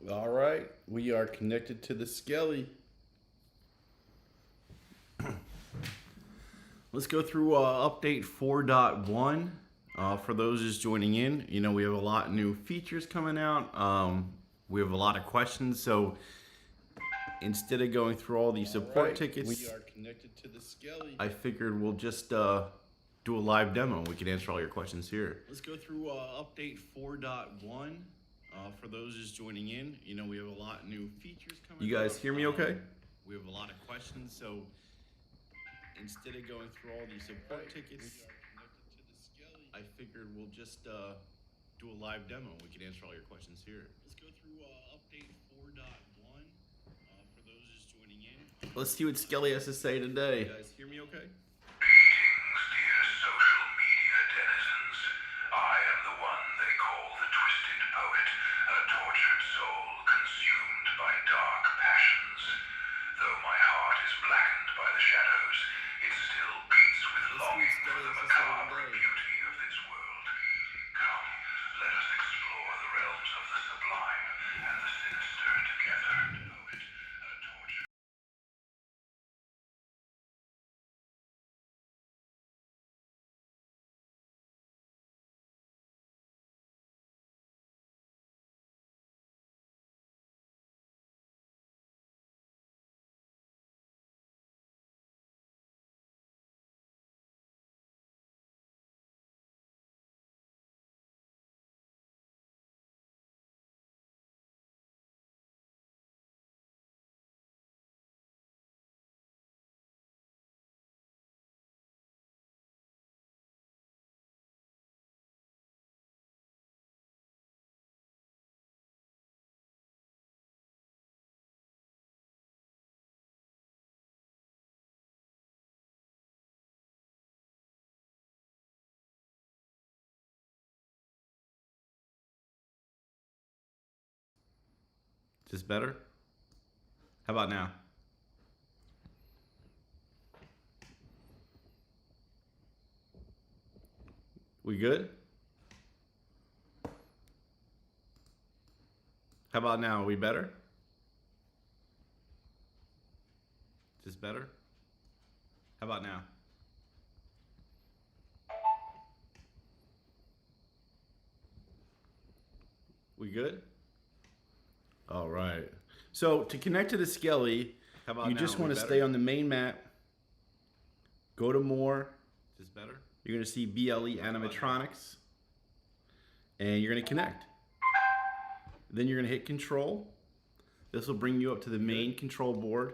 All right, we are connected to the Skelly. Let's go through update 4.1. For those just joining in, we have a lot of new features coming out. We have a lot of questions, so instead of going through all these support tickets, we are connected to the Skelly. I figured we'll just do a live demo. We can answer all your questions here. Let's go through update 4.1. For those just joining in, we have a lot of new features coming. You guys hear me okay? We have a lot of questions, so instead of going through all these support tickets, I figured we'll just do a live demo. We can answer all your questions here. Let's go through update 4.1. For those just joining in. Let's see what Skelly has to say today. You guys hear me okay? Greetings, dear social media denizens. I am the one they call the Twisted Poet, a tortured soul consumed by dark passions. Though my heart is blackened by the shadows, it still beats with longing for the macabre beauty of this world. Come, let us explore the realms of the sublime and the sinister together. Poet, a tortured... Is this better? How about now? We good? How about now? Are we better? Is this better? How about now? We good? All right. So to connect to the Skelly, you just want to stay on the main map. Go to more. Is this better? You're going to see BLE animatronics. And you're going to connect. Then you're going to hit control. This will bring you up to the main control board.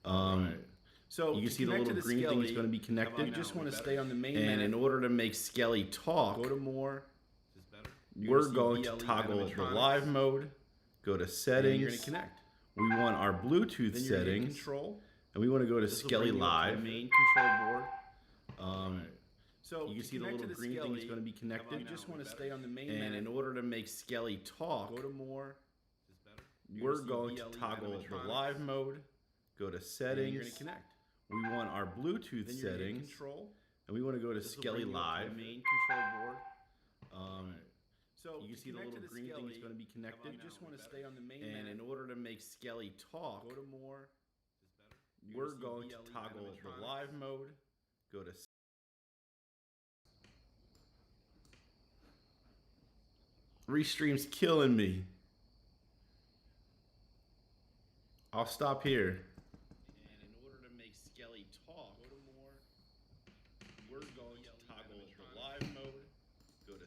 So you can see the little green thing is going to be connected. You just want to stay on the main map. And in order to make Skelly talk, go to more. We're going to toggle the live mode. Go to settings. You're going to connect. We want our Bluetooth settings. Control. And we want to go to Skelly Live. Main control board. So you can see the little green thing is going to be connected. You just want to stay on the main map. And in order to make Skelly talk, go to more. We're going to toggle the live mode. Go to settings. You're going to connect. We want our Bluetooth settings. Control. And we want to go to Skelly Live. Main control board. So you can see the little green thing is going to be connected. You just want to stay on the main map. And in order to make Skelly talk, go to more. We're going to toggle the live mode. Go to Restream's killing me. I'll stop here. And in order to make Skelly talk, go to more. We're going to toggle the live mode. Go to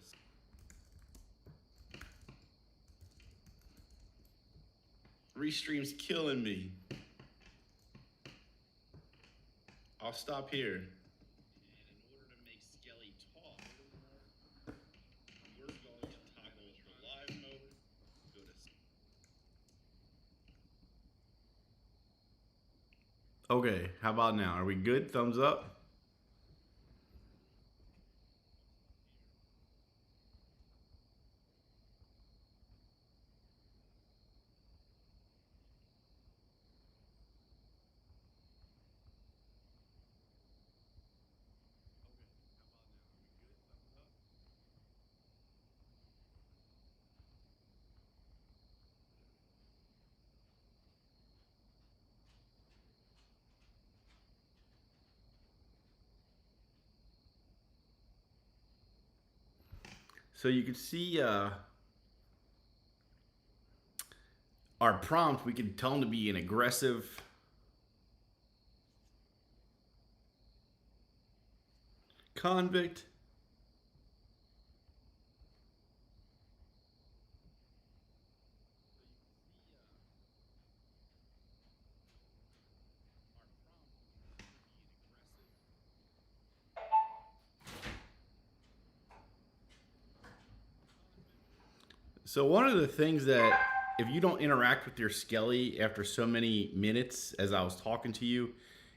Restream's killing me. I'll stop here. And in order to make Skelly talk, we're going to toggle the live mode. Go to... Okay, how about now? Are we good? Thumbs up? So you can see our prompt. We can tell them to be an aggressive convict. So one of the things that if you don't interact with your Skelly after so many minutes as I was talking to you,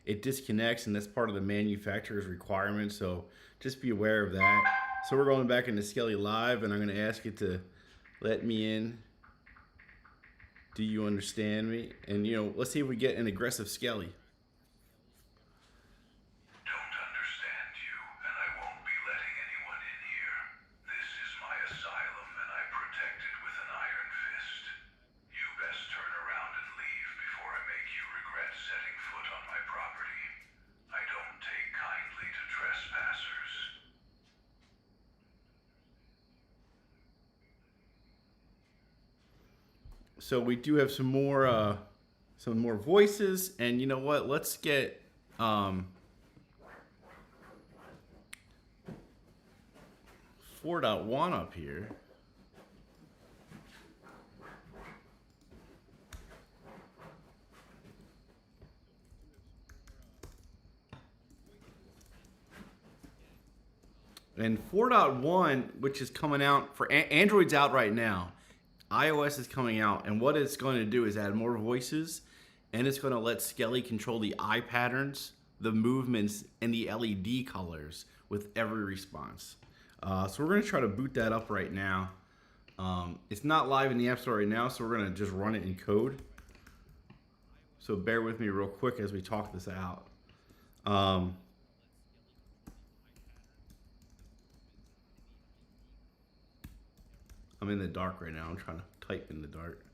it disconnects, and that's part of the manufacturer's requirement. So just be aware of that. So we're going back into Skelly Live, and I'm going to ask it to let me in. Do you understand me? And let's see if we get an aggressive Skelly. Don't understand you, and I won't be letting anyone in here. This is my asylum, and I protect it with an iron fist. You best turn around and leave before I make you regret setting foot on my property. I don't take kindly to trespassers. So we do have some more voices, and you know what? Let's get 4.1 up here. And 4.1, which is coming out for Android's out right now. iOS is coming out, and what it's going to do is add more voices, and it's going to let Skelly control the eye patterns, the movements, and the LED colors with every response. So we're going to try to boot that up right now. It's not live in the App Store right now, so we're going to just run it in code. So bear with me real quick as we talk this out. I'm in the dark right now. I'm trying to type in the dark.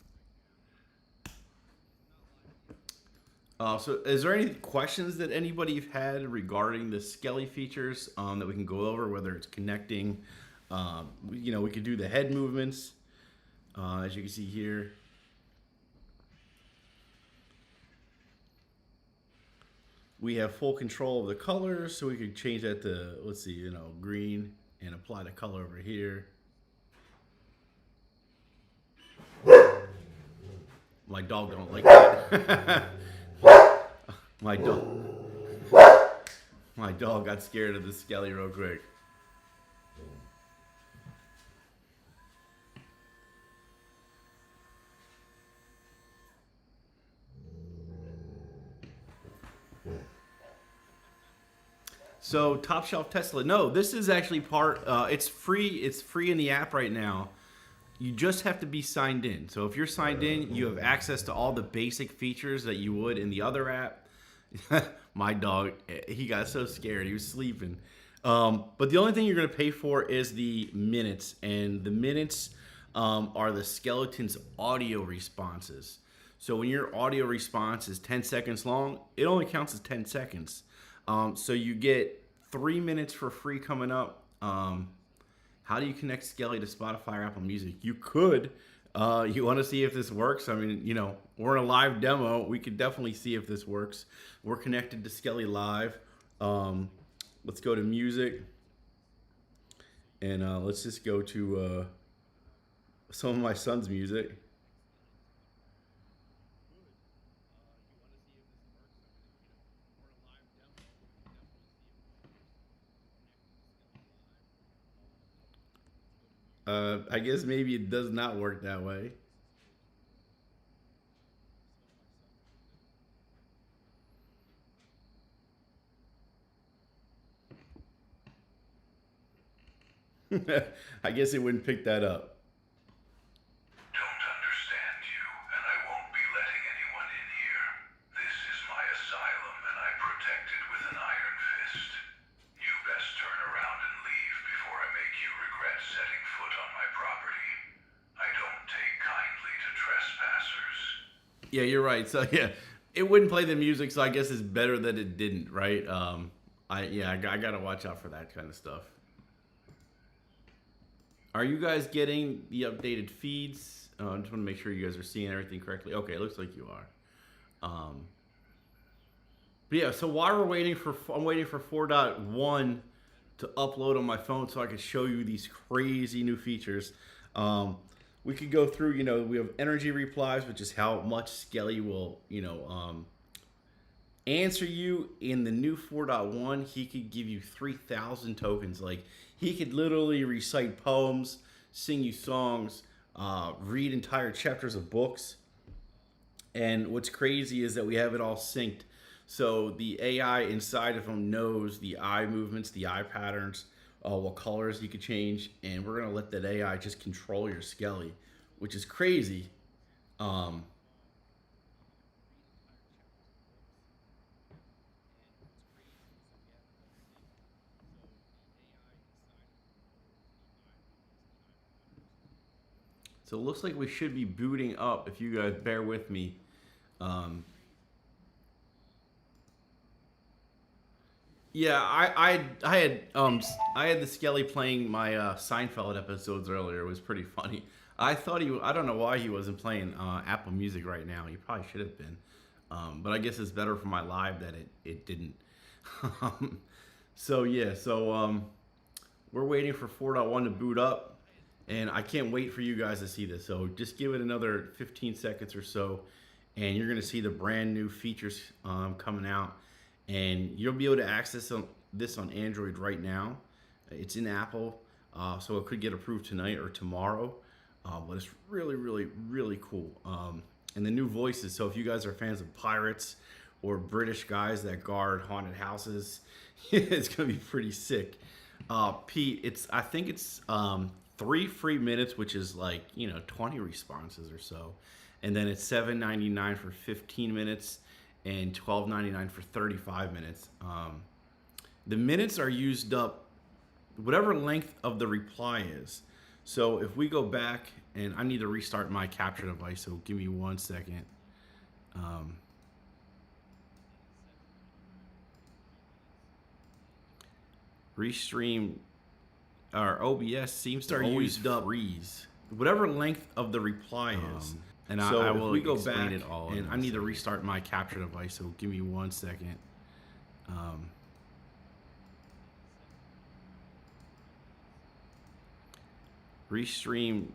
So is there any questions that anybody had regarding the Skelly features that we can go over, whether it's connecting, we could do the head movements, as you can see here. We have full control of the colors, so we could change that to, let's see, green, and apply the color over here. My dog don't like that. My dog got scared of the Skelly real quick. So Top Shelf Tesla. No, this is actually part. It's free. It's free in the app right now. You just have to be signed in. So if you're signed in, you have access to all the basic features that you would in the other app. My dog, he got so scared. He was sleeping. But the only thing you're going to pay for is the minutes. And the minutes are the skeleton's audio responses. So when your audio response is 10 seconds long, it only counts as 10 seconds. So you get 3 minutes for free coming up. How do you connect Skelly to Spotify or Apple Music? You could. You want to see if this works? I mean, we're in a live demo. We could definitely see if this works. We're connected to Skelly Live. Let's go to music. And let's just go to some of my son's music. I guess maybe it does not work that way. I guess it wouldn't pick that up. Don't understand you, and I won't be letting anyone in here. This is my asylum, and I protect it with an iron fist. You best turn around and leave before I make you regret setting foot on my property. I don't take kindly to trespassers. Yeah, you're right. So yeah, it wouldn't play the music, so I guess it's better that it didn't, right? I gotta watch out for that kind of stuff. Are you guys getting the updated feeds? I just want to make sure you guys are seeing everything correctly. Okay, it looks like you are. But yeah, so while we're waiting for, I'm waiting for 4.1 to upload on my phone so I can show you these crazy new features. We could go through, you know, we have energy replies, which is how much Skelly will, you know, answer you. In the new 4.1, he could give you 3,000 tokens. Like, he could literally recite poems, sing you songs, read entire chapters of books. And what's crazy is that we have it all synced. So the AI inside of him knows the eye movements, the eye patterns, what colors you could change. And we're going to let that AI just control your Skelly, which is crazy. So it looks like we should be booting up, if you guys bear with me. Yeah, I had the Skelly playing my Seinfeld episodes earlier. It was pretty funny. I thought I don't know why he wasn't playing Apple Music right now. He probably should have been. But I guess it's better for my live that it didn't. So yeah, we're waiting for 4.1 to boot up. And I can't wait for you guys to see this. So just give it another 15 seconds or so, and you're going to see the brand new features coming out. And you'll be able to access this on Android right now. It's in Apple, so it could get approved tonight or tomorrow. But it's really, really, really cool. And the new voices. So if you guys are fans of pirates or British guys that guard haunted houses, it's going to be pretty sick. Pete, I think it's 3 free minutes, which is like, you know, 20 responses or so. And then it's $7.99 for 15 minutes and $12.99 for 35 minutes. The minutes are used up whatever length of the reply is. So if we go back, and I need to restart my capture device, so give me 1 second. Restream, or OBS seems to always freeze whatever length of the reply is. And so I will go back, it all, and I need to restart my capture device, so give me 1 second. Restream,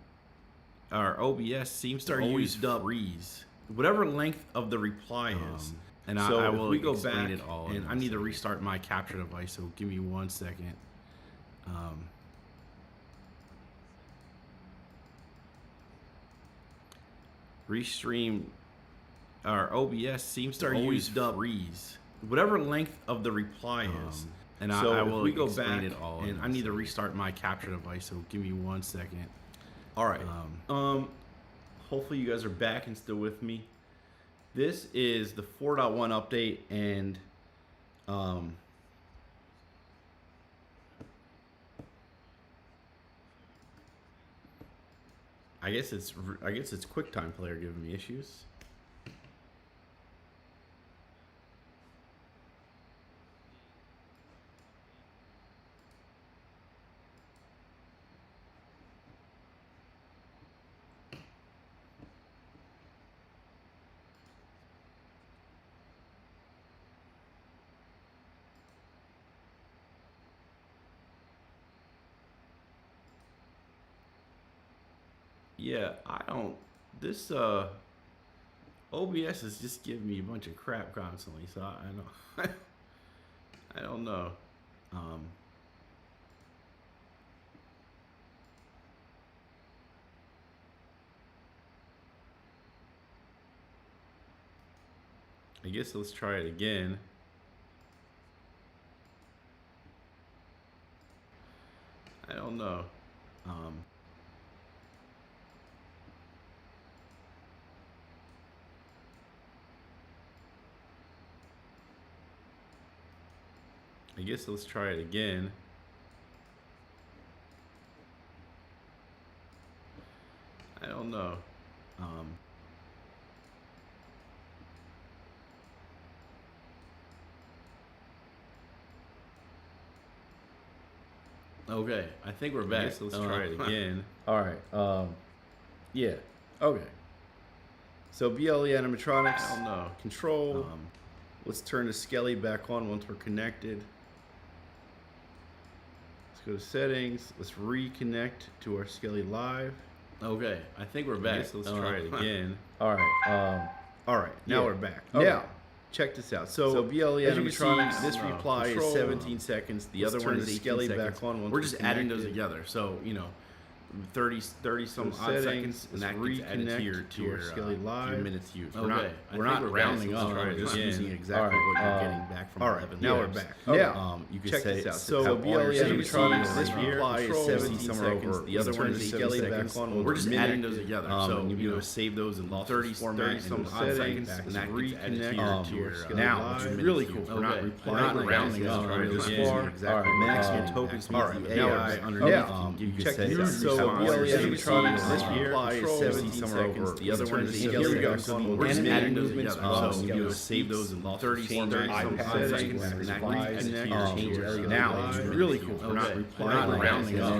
or OBS seems to always freeze whatever length of the reply is. And so I will go back, it all, and I need to restart my capture device, so give me 1 second. Restream, or OBS seems to always freeze whatever length of the reply is. And so I will go back, it all, and I need to restart my capture device, so give me 1 second. All right. Hopefully you guys are back and still with me. This is the 4.1 update, and I guess it's QuickTime Player giving me issues. Yeah, this OBS is just giving me a bunch of crap constantly, so I know. I don't know. I guess let's try it again. I don't know. I guess let's try it again. I don't know. Okay, I think we're back. So let's try it again. All right. Yeah. Okay. So BLE animatronics. I don't know. Control. Let's turn the Skelly back on once we're connected. Let's go to settings. Let's reconnect to our Skelly live. Okay, I think we're back. So let's try it again. All right. All right. Now we're back. Okay. Now, check this out. So BLE animatronics. This reply is 17 seconds. The other one is Skelly back on. We're just adding those together. So 30 some odd seconds, and that gets added to your Skelly live. Your minutes used. We're not rounding up. We're just using exactly what you're getting back from 11. Now we're back. Now you can check this out. So BLE animatronics. This reply is 17 seconds. The other one is Skelly back on. We're just adding those together. So save those in 30 some odd seconds, and that gets added to your Skelly live. Now it's really cool. We're not rounding up. Exactly. Maximum token speed. AI underneath. You can check this out. So BLE animatronics, this reply is 17 seconds. The other one is here we go. So we're just adding those movements. So save those in 30 seconds, and that reconnect. Now it's really cool. We're not rounding up.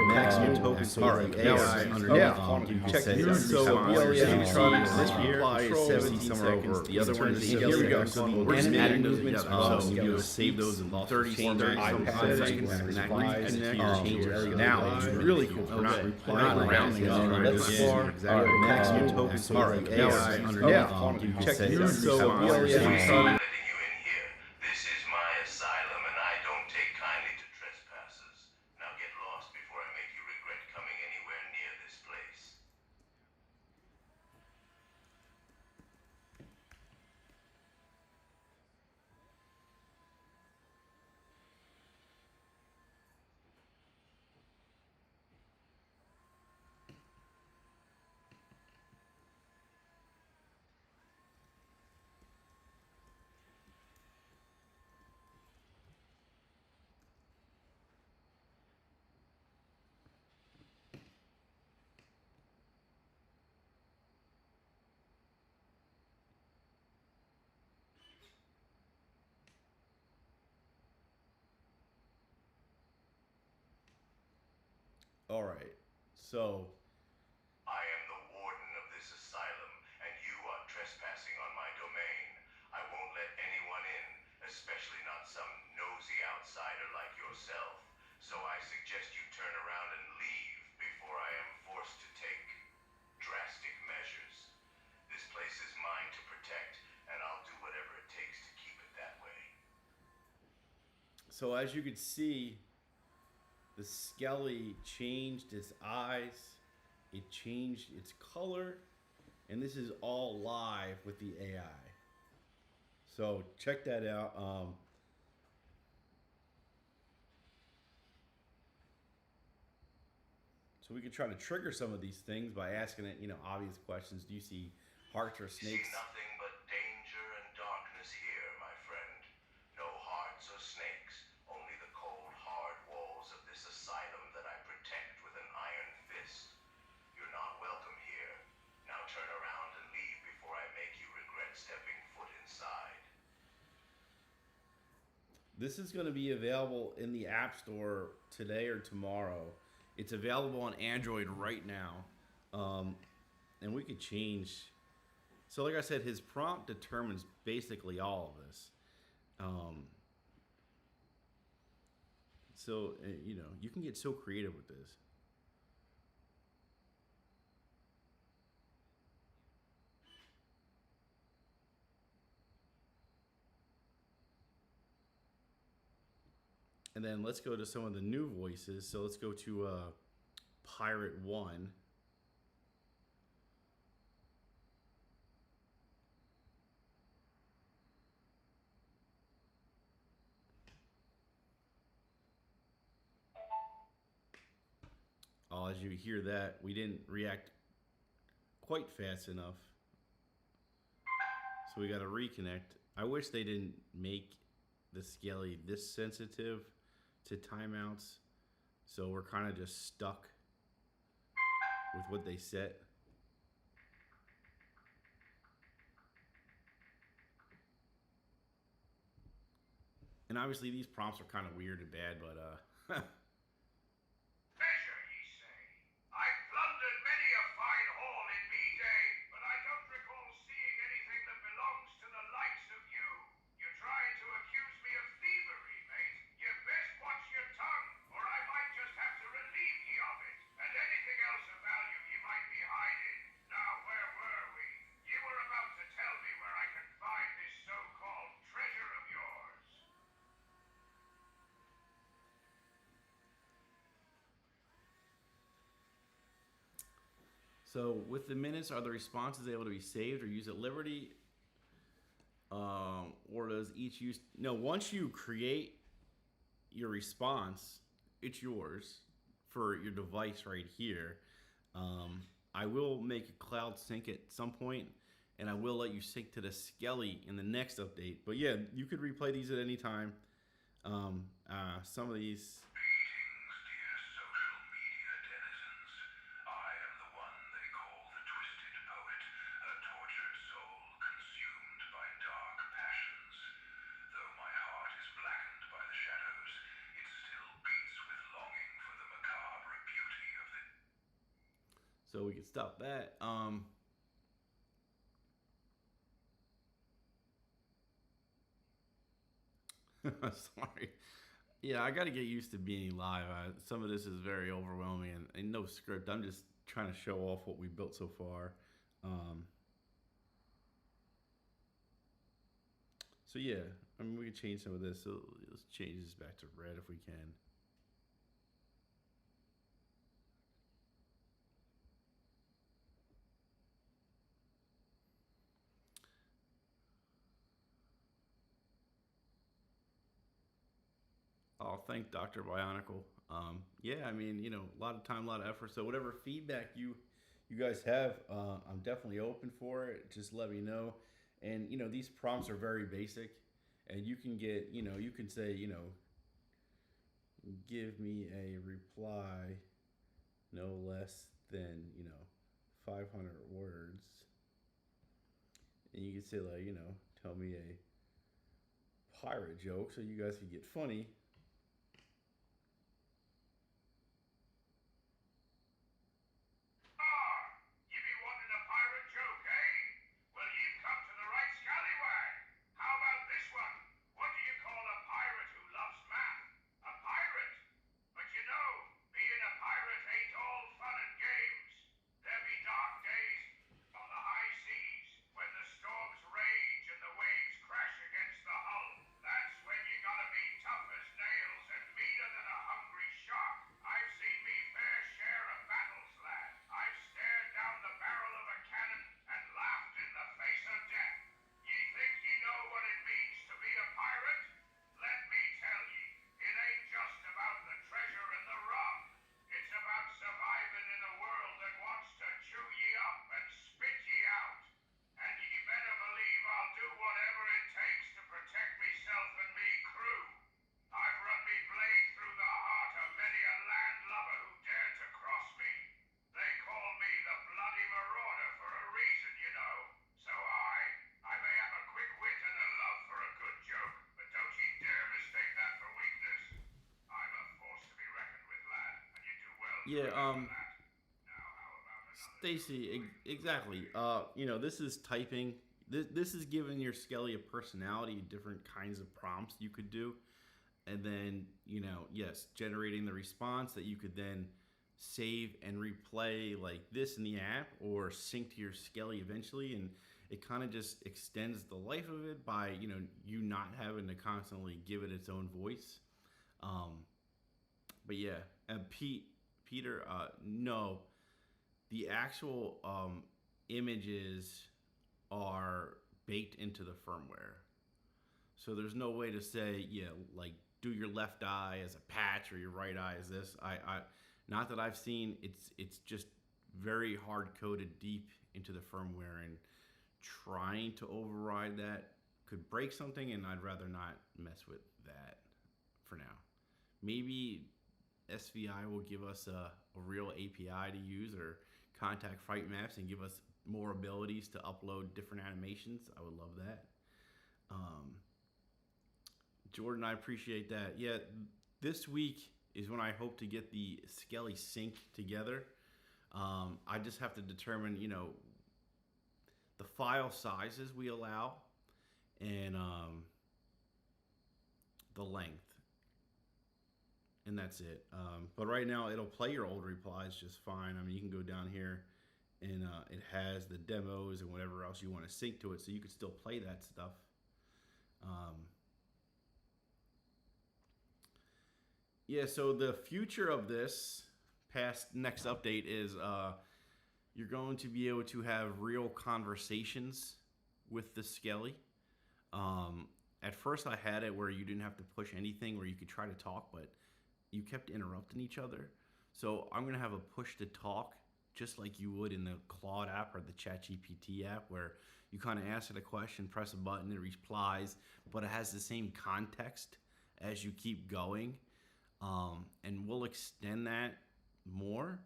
Maximum token speed. AI underneath. You can check this out. So BLE animatronics, this reply is 17 seconds. The other one is here we go. So we're just adding those movements. So save those in 30 seconds, and that reconnect. Now it's really cool. We're not rounding up. Maximum token speed. AI underneath. You can check this out. So BLE animatronics. Letting you in here. This is my asylum, and I don't take kindly to trespassers. Now get lost before I make you regret coming anywhere near this place. All right. So I am the warden of this asylum, and you are trespassing on my domain. I won't let anyone in, especially not some nosy outsider like yourself. So I suggest you turn around and leave before I am forced to take drastic measures. This place is mine to protect, and I'll do whatever it takes to keep it that way. So as you can see, the Skelly changed its eyes, it changed its color, and this is all live with the AI. So check that out. So we can try to trigger some of these things by asking it, obvious questions. Do you see hearts or snakes? You see nothing but danger and darkness here, my friend. No hearts or snakes, only the cold, hard walls of this asylum that I protect with an iron fist. You're not welcome here. Now turn around and leave before I make you regret stepping foot inside. This is going to be available in the App Store today or tomorrow. It's available on Android right now. And we could change. So like I said, his prompt determines basically all of this. So, you can get so creative with this. And then let's go to some of the new voices. So let's go to Pirate 1. As you hear that, we didn't react quite fast enough. So we got to reconnect. I wish they didn't make the Skelly this sensitive to timeouts. So we're kind of just stuck with what they set. And obviously these prompts are kind of weird and bad, but Measure, ye say. I've plundered many a fine hall in me day, but I don't recall seeing anything that belongs to the likes of you. You tried to accuse me of thievery, mate. You best watch your tongue, or I might just have to relieve ye of it, and anything else of value ye might be hiding. Now, where were we? You were about to tell me where I can find this so-called treasure of yours. So with the minutes, are the responses able to be saved or used at liberty? Or does each use... No, once you create your response, it's yours for your device right here. I will make a cloud sync at some point, and I will let you sync to the Skelly in the next update. But yeah, you could replay these at any time. Some of these... Greetings, dear social media denizens. I am the one they call the Twisted Poet, a tortured soul consumed by dark passions. Though my heart is blackened by the shadows, it still beats with longing for the macabre beauty of the... So we can stop that. Sorry. Yeah, I got to get used to being live. Some of this is very overwhelming and no script. I'm just trying to show off what we built so far. So yeah, I mean, we can change some of this. So let's change this back to red if we can. I'll thank Dr. Bionicle. Yeah, I mean, you know, a lot of time, a lot of effort. So whatever feedback you guys have, I'm definitely open for it. Just let me know. And you know, these prompts are very basic, and you can get, you know, you can say, you know, give me a reply no less than, you know, 500 words. And you can say like, you know, tell me a pirate joke so you guys can get funny. You be wanting a pirate joke, eh? Well, you've come to the right scallywag. How about this one? What do you call a pirate who loves math? A pirate. But you know, being a pirate ain't all fun and games. There be dark days on the high seas when the storms rage and the waves crash against the hull. That's when you gotta be tough as nails and meaner than a hungry shark. I've seen me fair share of battles, lad. I've stared down the barrel of a cannon and laughed in the face of death. Ye think ye know what it means to be a pirate? Let me tell ye, it ain't just about the treasure and the rum. It's about surviving in a world that wants to chew ye up and spit ye out. And ye better believe I'll do whatever it takes to protect myself and me crew. I've run me blade through the heart of many a landlubber who dared to cross me. They call me the bloody marauder for a reason, you know. So I may have a quick wit and a love for a good joke, but don't ye dare mistake that for weakness. I'm a force to be reckoned with, lad, and you do well to remember that. Now, how about another... Stacy, exactly. You know, this is typing. This is giving your Skelly a personality, different kinds of prompts you could do. And then, you know, yes, generating the response that you could then save and replay like this in the app or sync to your Skelly eventually. And it kind of just extends the life of it by, you know, you not having to constantly give it its own voice. But yeah, and Peter, no, the actual images are baked into the firmware. So there's no way to say, yeah, like do your left eye as a patch or your right eye as this. I not that I've seen. It's just very hard coded deep into the firmware, and trying to override that could break something, and I'd rather not mess with that for now. Maybe SVI will give us a real API to use, or contact FrightMaps and give us more abilities to upload different animations. I would love that. Jordan, I appreciate that. Yeah, this week is when I hope to get the Skelly sync together. I just have to determine, the file sizes we allow and the length. And that's it. But right now, it'll play your old replies just fine. I mean, you can go down here and it has the demos and whatever else you want to sync to it, so you can still play that stuff. Yeah, so the future of this past next update is you're going to be able to have real conversations with the Skelly. At first I had it where you didn't have to push anything, where you could try to talk, but you kept interrupting each other. So I'm going to have a push to talk, just like you would in the Claude app or the ChatGPT app, where you kind of ask it a question, press a button, it replies, but it has the same context as you keep going. And we'll extend that more.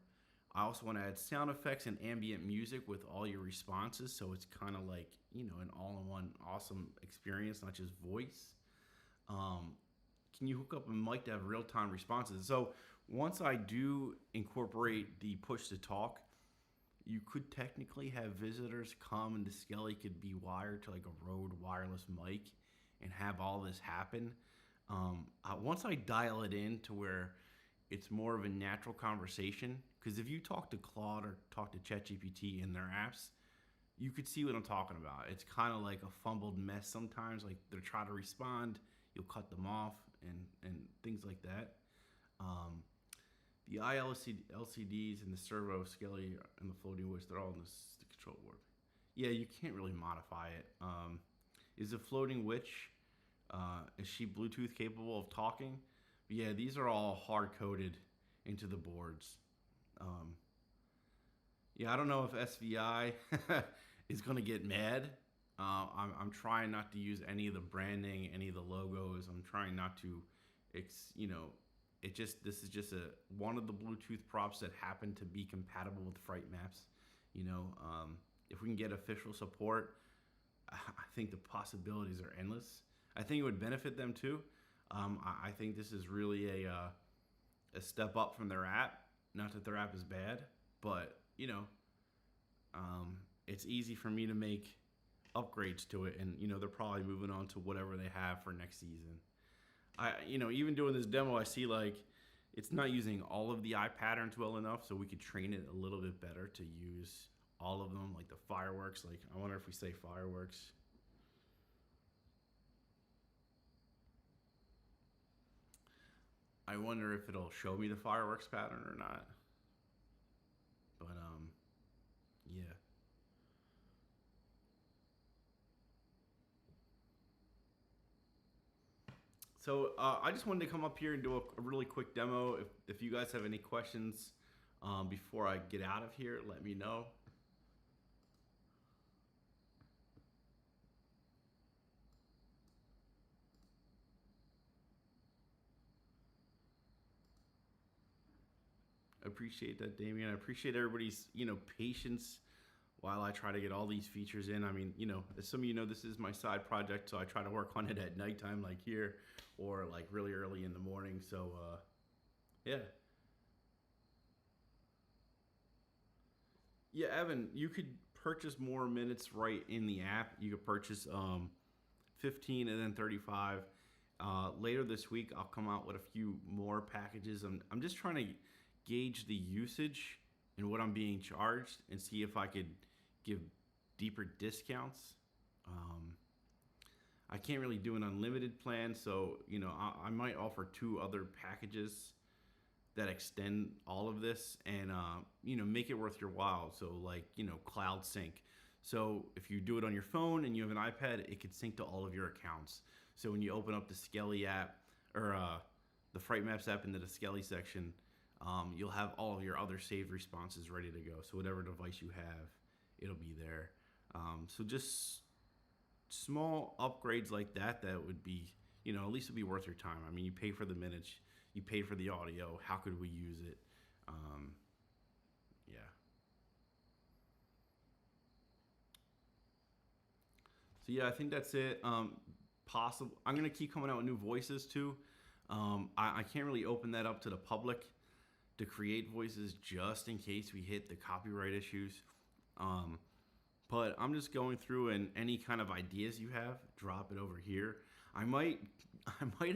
I also want to add sound effects and ambient music with all your responses, so it's kind of like, an all-in-one awesome experience, not just voice. Can you hook up a mic to have real-time responses? So once I do incorporate the push to talk, you could technically have visitors come and the Skelly could be wired to like a Rode wireless mic and have all this happen. Once I dial it in to where it's more of a natural conversation, because if you talk to Claude or talk to ChatGPT in their apps, you could see what I'm talking about. It's kind of like a fumbled mess sometimes. Like they're trying to respond, you'll cut them off and things like that. The LCDs and the servo Skelly and the floating voice, they're all in the control board. Yeah, you can't really modify it. Is the floating witch, is she Bluetooth capable of talking? Yeah, these are all hard-coded into the boards. Yeah, I don't know if SVI is going to get mad. I'm trying not to use any of the branding, any of the logos. I'm trying not to, this is just one of the Bluetooth props that happen to be compatible with FrightMaps. If we can get official support, I think the possibilities are endless. I think it would benefit them too. I think this is really a step up from their app. Not that their app is bad, but it's easy for me to make upgrades to it, and they're probably moving on to whatever they have for next season. Even doing this demo, I see like it's not using all of the eye patterns well enough, so we could train it a little bit better to use all of them, like the fireworks. Like I wonder if we say fireworks. I wonder if it'll show me the fireworks pattern or not. But yeah. So I just wanted to come up here and do a really quick demo. If you guys have any questions before I get out of here, let me know. I appreciate that, Damien. I appreciate everybody's patience while I try to get all these features in. I mean, as some of you know, this is my side project, so I try to work on it at nighttime, like here, or like really early in the morning. So yeah. Yeah, Evan, you could purchase more minutes right in the app. You could purchase 15 and then 35. Later this week, I'll come out with a few more packages. I'm just trying to gauge the usage and what I'm being charged and see if I could give deeper discounts. I can't really do an unlimited plan, so I might offer 2 other packages that extend all of this and make it worth your while. So like cloud sync. So if you do it on your phone and you have an iPad, it could sync to all of your accounts. So when you open up the Skelly app or the FrightMaps app into the Skelly section, you'll have all of your other saved responses ready to go. So whatever device you have, it'll be there. So just small upgrades like that would be, at least it'd be worth your time. I mean, you pay for the minutes, you pay for the audio. How could we use it? Yeah. So yeah, I think that's it. I'm gonna keep coming out with new voices too. I can't really open that up to the public to create voices just in case we hit the copyright issues. But I'm just going through, and any kind of ideas you have, drop it over here. I might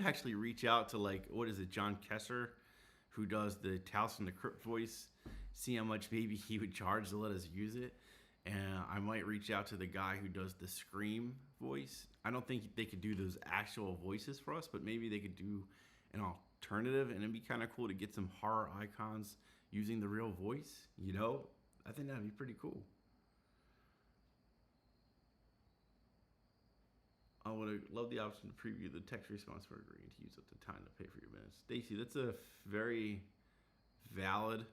actually reach out to, like, what is it, John Kesser, who does the Tales from the Crypt voice, see how much maybe he would charge to let us use it. And I might reach out to the guy who does the Scream voice. I don't think they could do those actual voices for us, but maybe they could do an alternative, and it'd be kind of cool to get some horror icons using the real voice, you know? I think that'd be pretty cool. I would love the option to preview the text response for agreeing to use up the time to pay for your minutes. Stacy, that's a very valid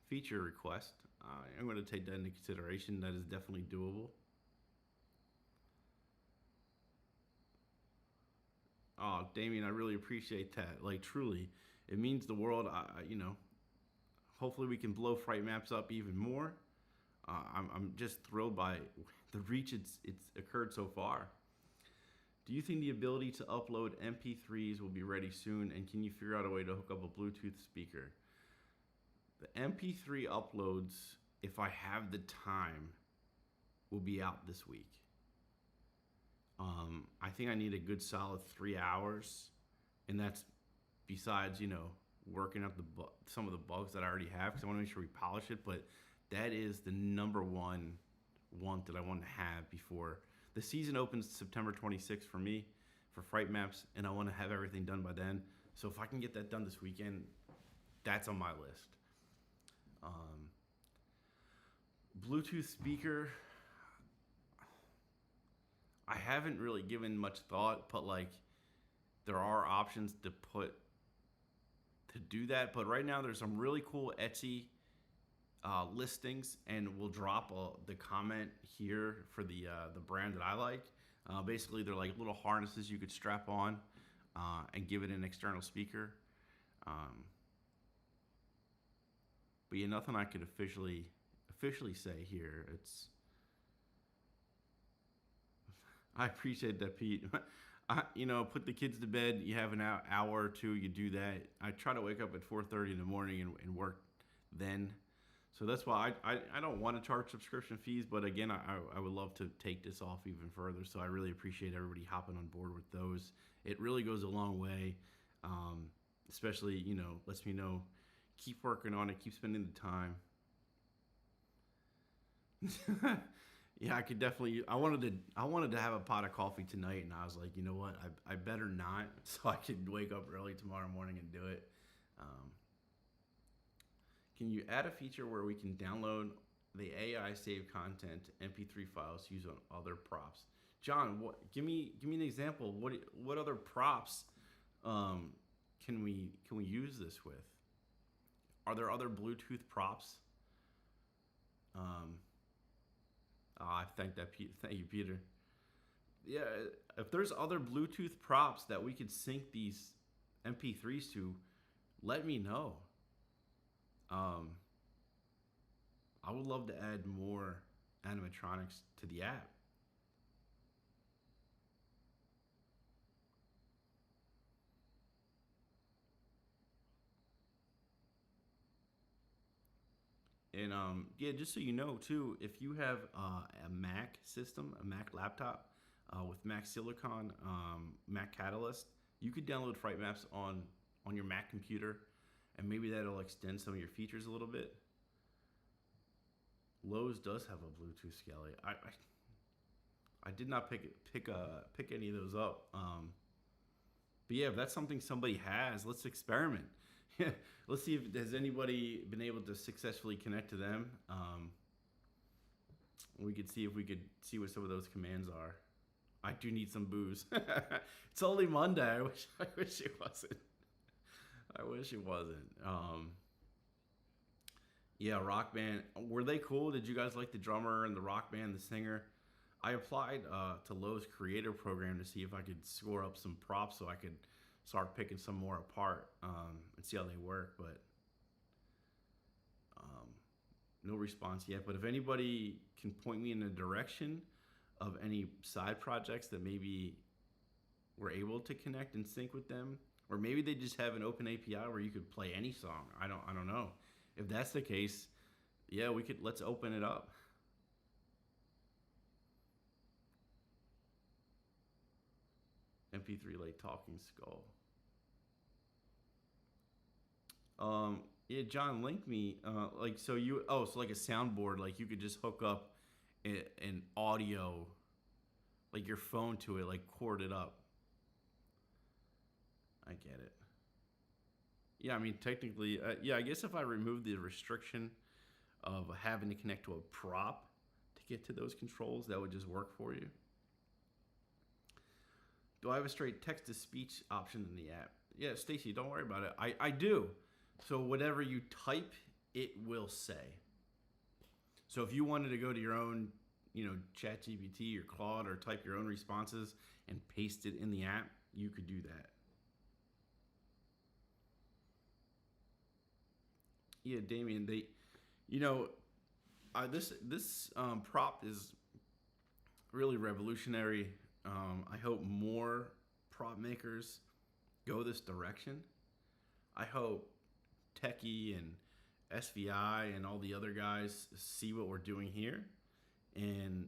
feature request. I'm going to take that into consideration. That is definitely doable. Oh, Damien, I really appreciate that. Like, truly, it means the world. You know, hopefully we can blow FrightMaps up even more. I'm just thrilled by the reach it's occurred so far. Do you think the ability to upload MP3s will be ready soon, and can you figure out a way to hook up a Bluetooth speaker? The MP3 uploads, if I have the time, will be out this week. I think I need a good solid 3 hours, and that's besides, you know, working out some of the bugs that I already have, because I want to make sure we polish it. But that is the number one want that I want to have before the season opens September 26th for me, for FrightMaps, and I want to have everything done by then. So if I can get that done this weekend, that's on my list. Bluetooth speaker, I haven't really given much thought, but like there are options to do that. But right now there's some really cool Etsy listings, and we'll drop the comment here for the brand that I like. Basically, they're like little harnesses you could strap on and give it an external speaker. But yeah, nothing I could officially say here. I appreciate that, Pete. You know, put the kids to bed. You have an hour or two. You do that. I try to wake up at 4:30 in the morning and work then. So that's why I don't want to charge subscription fees, but again, I would love to take this off even further. So I really appreciate everybody hopping on board with those. It really goes a long way, especially, you know, lets me know, keep working on it, keep spending the time. Yeah, I could definitely. I wanted to have a pot of coffee tonight, and I was like, you know what, I better not, so I could wake up early tomorrow morning and do it. Can you add a feature where we can download the AI saved content MP3 files used on other props? John, give me an example. What other props can we use this with? Are there other Bluetooth props? I thank you, Peter. Yeah, if there's other Bluetooth props that we could sync these MP3s to, let me know. I would love to add more animatronics to the app. And yeah, just so you know too, if you have a Mac system, a Mac laptop with Mac Silicon, Mac Catalyst, you could download FrightMaps on your Mac computer, and maybe that'll extend some of your features a little bit. Lowe's does have a Bluetooth Skelly. I did not pick any of those up. But yeah, if that's something somebody has, let's experiment. Let's see if has anybody been able to successfully connect to them. We could see if we could see what some of those commands are. I do need some booze. It's only Monday. I wish it wasn't. I wish it wasn't. Yeah, Rock Band. Were they cool? Did you guys like the drummer and the Rock Band, the singer? I applied to Lowe's Creator Program to see if I could score up some props so I could start picking some more apart and see how they work, but no response yet. But if anybody can point me in the direction of any side projects that maybe were able to connect and sync with them, or maybe they just have an open API where you could play any song. I don't know. If that's the case, yeah, let's open it up. MP3 like Talking Skull. Yeah, John, link me. Like, so like a soundboard, like you could just hook up an audio, like your phone to it, like cord it up. I get it. Yeah, I mean, technically, yeah, I guess if I remove the restriction of having to connect to a prop to get to those controls, that would just work for you. Do I have a straight text-to-speech option in the app? Yeah, Stacy, don't worry about it. I do. So whatever you type, it will say. So if you wanted to go to your own, ChatGPT or Claude or type your own responses and paste it in the app, you could do that. Yeah, Damien, this prop is really revolutionary. I hope more prop makers go this direction. I hope Techie and SVI and all the other guys see what we're doing here and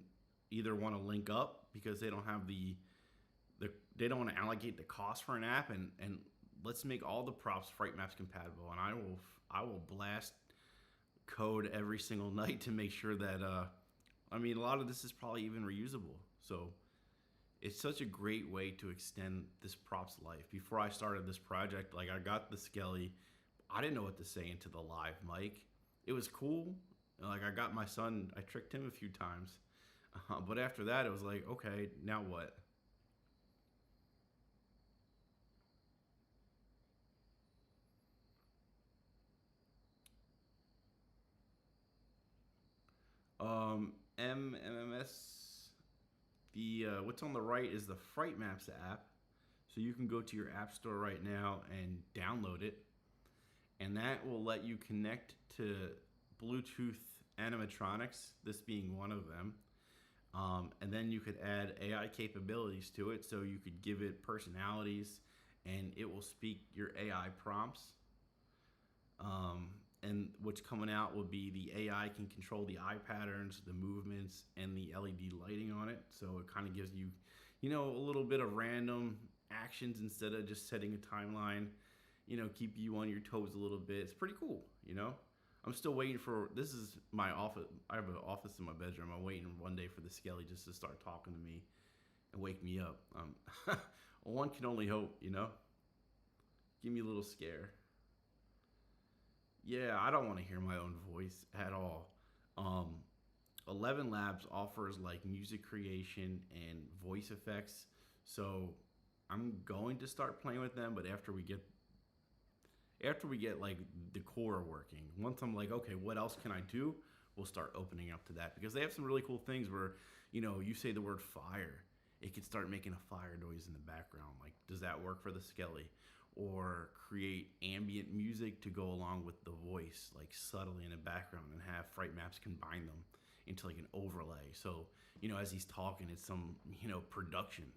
either want to link up because they don't have they don't want to allocate the cost for an app, and let's make all the props FrightMaps compatible. And I will blast code every single night to make sure that I mean, a lot of this is probably even reusable. So it's such a great way to extend this props life. Before I started this project, like I got the Skelly, I didn't know what to say into the live mic. It was cool. Like I got my son, I tricked him a few times. But after that, it was like, okay, now what? MMS, what's on the right is the FrightMaps app. So you can go to your app store right now and download it. And that will let you connect to Bluetooth animatronics, this being one of them. And then you could add AI capabilities to it. So you could give it personalities and it will speak your AI prompts. And what's coming out will be the AI can control the eye patterns, the movements, and the LED lighting on it. So it kind of gives you, a little bit of random actions instead of just setting a timeline, keep you on your toes a little bit. It's pretty cool, I'm still waiting for, this is my office. I have an office in my bedroom. I'm waiting one day for the Skelly just to start talking to me and wake me up. One can only hope, Give me a little scare. Yeah, I don't want to hear my own voice at all. 11 Labs offers like music creation and voice effects. So I'm going to start playing with them, but after we get like the core working, once I'm like, okay, what else can I do? We'll start opening up to that because they have some really cool things where, you say the word fire, it can start making a fire noise in the background. Like, does that work for the Skelly? Or create ambient music to go along with the voice, like subtly in the background, and have FrightMaps combine them into like an overlay. So, as he's talking, it's some, production.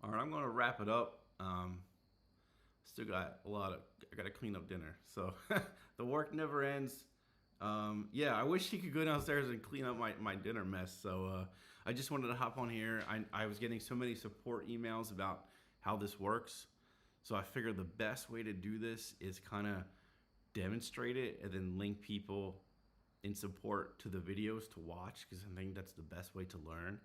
All right, I'm going to wrap it up. Still got I got to clean up dinner. So the work never ends. Yeah, I wish he could go downstairs and clean up my dinner mess. So I just wanted to hop on here. I was getting so many support emails about how this works. So I figured the best way to do this is kind of demonstrate it and then link people in support to the videos to watch, because I think that's the best way to learn.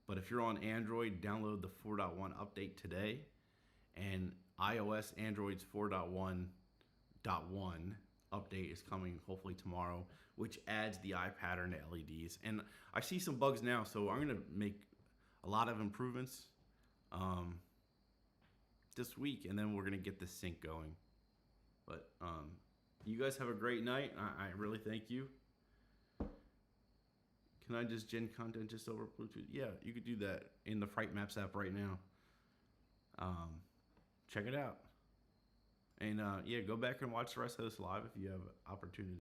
But if you're on Android, download the 4.1 update today. And iOS, Android's 4.1.1 update is coming hopefully tomorrow, which adds the eye pattern to LEDs. And I see some bugs now, so I'm going to make a lot of improvements this week, and then we're going to get the sync going. But you guys have a great night. I really thank you. Can I just gen content just over Bluetooth? Yeah, you could do that in the FrightMaps app right now. Check it out. And yeah, go back and watch the rest of this live if you have opportunity.